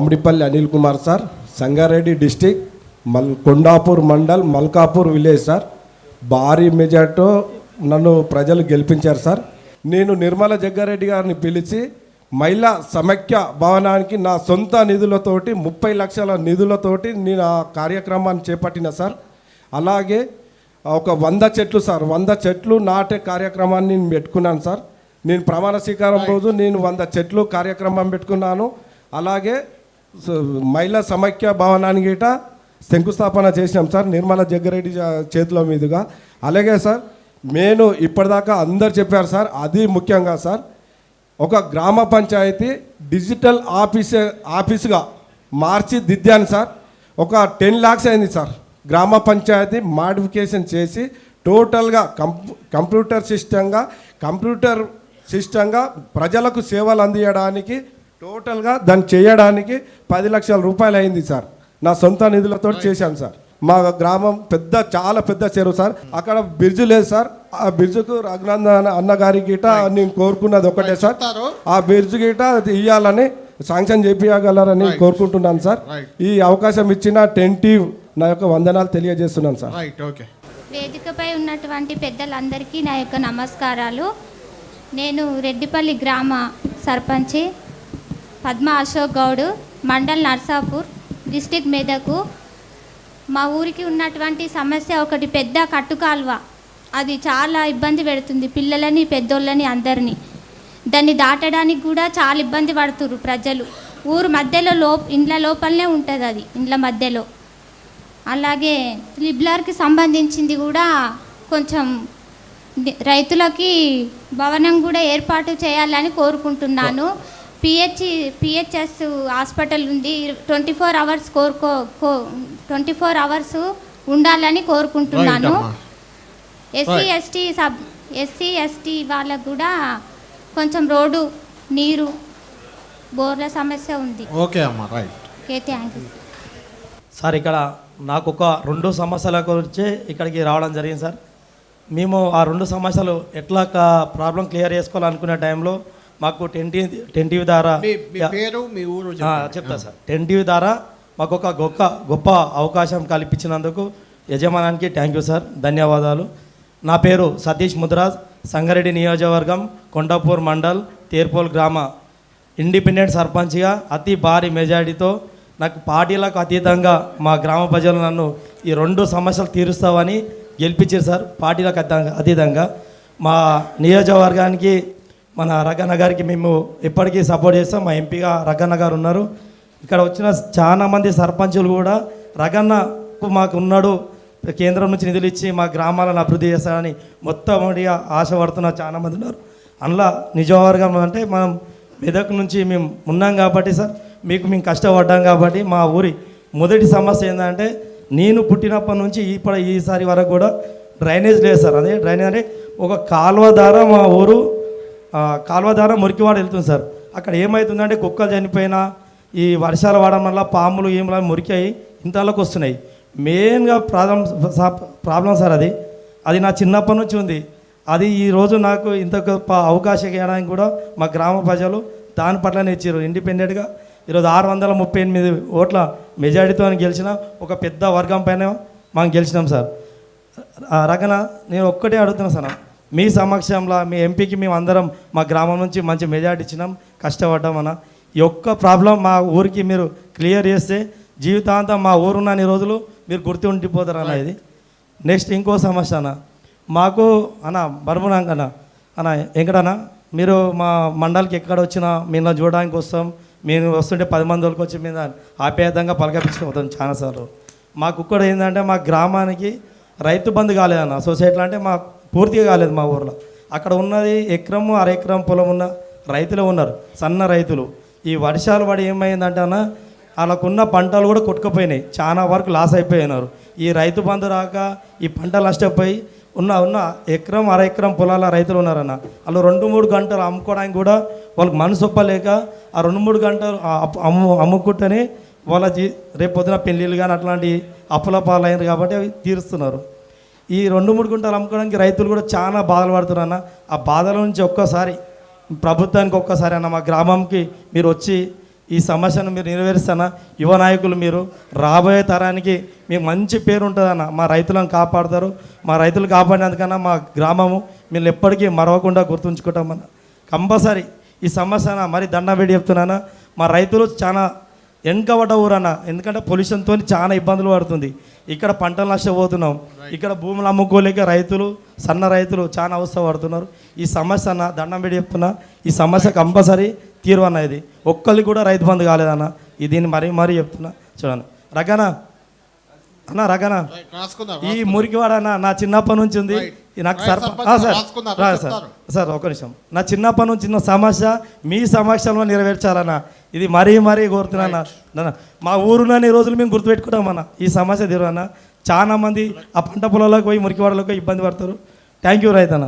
Mamidipalli Anil Kumar sir, Sangareddy district, Kondapur mandal, Malkapur village sir. భారీ మెజార్టీతో నన్ను ప్రజలు గెలిపించారు సార్. నేను నిర్మల జగ్గారెడ్డి గారిని పిలిచి మహిళా సమైక్య భవనానికి నా సొంత నిధులతోటి 30 లక్షల నిధులతోటి నేను ఆ కార్యక్రమాన్ని చేపట్టిన సార్. అలాగే ఒక 100 చెట్లు సార్, 100 చెట్లు నాటే కార్యక్రమాన్ని నేను పెట్టుకున్నాను సార్. నేను ప్రమాణ స్వీకారం రోజు నేను 100 చెట్లు కార్యక్రమం పెట్టుకున్నాను. అలాగే మహిళా సమైక్య భవనానికి గిట శంకుస్థాపన చేసినాం సార్, నిర్మల జగ్గారెడ్డి చేతుల మీదుగా. అలాగే సార్ నేను ఇప్పటిదాకా అందరు చెప్పారు సార్, అది ముఖ్యంగా సార్, ఒక గ్రామ పంచాయతీ డిజిటల్ ఆఫీసుగా మార్చి దిద్దాను సార్. ఒక 10 lakhs అయింది సార్. గ్రామ పంచాయతీ మాడిఫికేషన్ చేసి టోటల్గా కంప్యూటర్ సిస్టంగా ప్రజలకు సేవలు అందించడానికి టోటల్గా దాన్ని చేయడానికి 10 లక్షల రూపాయలు అయింది సార్. నా సొంత నిధులతో చేశాను సార్. మా గ్రామం చాలా పెద్ద చెరువు సార్. అక్కడ బ్రిడ్జ్ లేదు సార్. ఆ బ్రిడ్జ్కు రఘునందన్ అన్నగారి గిట నేను కోరుకున్నది ఒకటే సార్, ఆ బ్రిడ్జ్ గిట ఇవ్వాలని శాంక్షన్ చేపించగలరని కోరుకుంటున్నాను సార్. ఈ అవకాశం ఇచ్చిన టెంటివ్ నా యొక్క వందనాలు తెలియజేస్తున్నాను సార్. వేదికపై ఉన్నటువంటి పెద్దలందరికీ నా యొక్క నమస్కారాలు. నేను రెడ్డిపల్లి గ్రామ సర్పంచి పద్మ అశోక్ గౌడ్, మండల్ నర్సాపూర్, డిస్టిక్ మెదకు. మా ఊరికి ఉన్నటువంటి సమస్య ఒకటి పెద్ద కట్టుకాల్వ. అది చాలా ఇబ్బంది పెడుతుంది పిల్లలని, పెద్దోళ్ళని, అందరినీ. దాన్ని దాటడానికి కూడా చాలా ఇబ్బంది పడుతున్నారు ప్రజలు. ఊరు మధ్యలో ఇండ్ల లోపలనే ఉంటుంది అది, ఇండ్ల మధ్యలో. అలాగే లిబ్లర్కి సంబంధించింది కూడా కొంచెం రైతులకి భవనం కూడా ఏర్పాటు చేయాలని కోరుకుంటున్నాను. పిహెచ్ఎస్ హాస్పిటల్ ఉంది, 24 hours 24 hours ఉండాలని కోరుకుంటున్నాను. ఎస్సీ ఎస్టీ వాళ్ళకు కూడా కొంచెం రోడ్డు, నీరు, బోర్ల సమస్య ఉంది. ఓకే అమ్మా, right. Okay, thank you sir. ఇక్కడ నాకు ఒక 2 సమస్యల గురించి ఇక్కడికి రావడం జరిగింది సార్. మేము ఆ 2 సమస్యలు ఎట్లా ప్రాబ్లం క్లియర్ చేసుకోవాలనుకునే టైంలో మాకు టెంటివ్ ద్వారా చెప్తా సార్. టెంటివ్ ద్వారా మాకు ఒక గొప్ప అవకాశం కల్పించినందుకు యజమానానికి థ్యాంక్ యూ సార్, ధన్యవాదాలు. నా పేరు సతీష్ ముద్రాజ్, సంగారెడ్డి నియోజకవర్గం, కొండాపూర్ మండల్, తేర్పోల్ గ్రామ ఇండిపెండెంట్ సర్పంచ్గా అతి భారీ మెజారిటీతో నాకు పార్టీలకు అతీతంగా మా గ్రామ ప్రజలు నన్ను ఈ 2 సమస్యలు తీరుస్తామని గెలిపించారు సార్. పార్టీలకు అతీతంగా మా నియోజకవర్గానికి మన రగన్న గారికి మేము ఎప్పటికీ సపోర్ట్ చేస్తాం. మా ఎంపీగా రగన్న గారు ఉన్నారు. ఇక్కడ వచ్చిన చాలా మంది సర్పంచులు కూడా రగన్నకు మాకు ఉన్నాడు, కేంద్రం నుంచి నిధులు ఇచ్చి మా గ్రామాలను అభివృద్ధి చేస్తారని మొట్టమొదటిగా ఆశపడుతున్న చాలా మంది ఉన్నారు. అందులో నిజవర్గం అంటే మనం మెదక్ నుంచి మేము ఉన్నాం కాబట్టి సార్, మేము కష్టపడ్డాం కాబట్టి. మా ఊరి మొదటి సమస్య ఏంటంటే నేను పుట్టినప్పటి నుంచి ఈసారి వరకు కూడా డ్రైనేజ్ లేదు సార్. అదే డ్రైనేజ్ అంటే ఒక కాలువ ద్వారా మా ఊరు కాలువ ద్వారా మురికివాడ వెళ్తుంది సార్. అక్కడ ఏమవుతుందంటే కుక్కలు చనిపోయినా ఈ వర్షాలు పడడం వల్ల పాములు ఏములా మురికి ఇంతలోకి వస్తున్నాయి. మెయిన్గా ప్రాబ్లం సార్ అది నా చిన్నప్పటి నుంచి ఉంది. అది ఈరోజు నాకు ఇంత గొప్ప అవకాశం ఇవ్వడానికి కూడా మా గ్రామ ప్రజలు దాని పట్లనే ఇచ్చారు. ఇండిపెండెంట్గా ఈరోజు 638 ఓట్ల మెజారిటీతో గెలిచిన ఒక పెద్ద వర్గం పైన మనం గెలిచినాం సార్. రకన నేను ఒక్కటే అడుగుతున్నా సార్, మీ సమక్షంలో మీ ఎంపీకి మేము అందరం మా గ్రామం నుంచి మంచి మెజారిటీ ఇచ్చినాం, కష్టపడ్డామన్న. ఈ ఒక్క ప్రాబ్లం మా ఊరికి మీరు క్లియర్ చేస్తే జీవితాంతం మా ఊరున్న రోజులు మీరు గుర్తు ఉండిపోతారన్న. ఇది నెక్స్ట్ ఇంకో సమస్య అన్న, మాకు అన్న బర్మనాంక్ అన్న ఎక్కడన్నా మీరు మా మండలికి ఎక్కడ వచ్చినా మేము చూడడానికి వస్తాం. మేము వస్తుంటే 10 మంది వాళ్ళకి వచ్చి మీద ఆప్యాయంగా పలకపించుకుంటాం చాలాసార్లు. మాకు ఇక్కడ ఏంటంటే మా గ్రామానికి రైతు బంధు కాలేదన్న. సొసైటీలో అంటే మా పూర్తిగా కాలేదు మా ఊర్లో. అక్కడ ఉన్నది ఎకరము 1/2 ఎకరం పొలం ఉన్న రైతులు ఉన్నారు, సన్న రైతులు. ఈ వర్షాలు పడి ఏమైందంటే అన్న వాళ్ళకున్న పంటలు కూడా కొట్టుకుపోయినాయి, చాలా వరకు లాస్ అయిపోయినారు. ఈ రైతు బంధు రాక ఈ పంటలు నష్టపోయి ఉన్న ఎకరం 1/2 ఎకరం పొలాల రైతులు ఉన్నారన్న. వాళ్ళు 2-3 గంటలు అమ్ముకోవడానికి కూడా వాళ్ళకి మనసు ఒప్పలేక ఆ 2-3 గంటలు అమ్ముకుంటేనే వాళ్ళ రేపు పొద్దున పెళ్ళిళ్ళు కానీ అట్లాంటి అప్పుల పాలైనారు కాబట్టి అవి తీరుస్తున్నారు. ఈ 2-3 గుంటలు అమ్ముకోవడానికి రైతులు కూడా చాలా బాధలు పడుతున్నారు అన్న. ఆ బాధల నుంచి ఒక్కసారి ప్రభుత్వానికి ఒక్కసారి అన్న మా గ్రామంకి మీరు వచ్చి ఈ సమస్యను మీరు నెరవేరుస్తానా? యువ నాయకులు మీరు రాబోయే తరానికి మీకు మంచి పేరు ఉంటుందన్న. మా రైతులను కాపాడతారు. మా రైతులు కాపాడినందుకన్నా మా గ్రామము మీరు ఎప్పటికీ మరవకుండా గుర్తుంచుకుంటామన్న. కంపల్సరీ ఈ సమస్య మరి దండం పెట్టి చెప్తున్నానా, మా రైతులు చాలా వెనుకబడ్డ ఊరన్న. ఎందుకంటే పొల్యూషన్తో చాలా ఇబ్బందులు పడుతుంది. ఇక్కడ పంటలు నష్టపోతున్నాం. ఇక్కడ భూములు అమ్ముకోలేక రైతులు, సన్న రైతులు చాలా అవస్థ పడుతున్నారు. ఈ సమస్య అన్న దండం పెట్టి చెప్తున్నా, ఈ సమస్య కంపల్సరీ తీరు అన్న. ఇది ఒక్కరికి కూడా రైతు బంధు కాలేదన్న. దీన్ని మరీ చెప్తున్నా. చూడండి రగనా అన్న, రగనా ఈ మురికివాడ అన్న నా చిన్నప్పటి నుంచి ఉంది. నాకు సార్ ఒక నిమిషం. నా చిన్నప్పటి నుంచి ఉన్న సమస్య మీ సమక్షంలో నెరవేర్చాలన్న. ఇది మరీ కోరుతున్నా. మా ఊరులోని రోజులు మేము గుర్తుపెట్టుకుంటామన్న. ఈ సమస్య తీరు అన్న. చాలా మంది ఆ పంట పొలాలకు పోయి మురికివాడలకు ఇబ్బంది పడతారు. థ్యాంక్ యూ రైతన్న.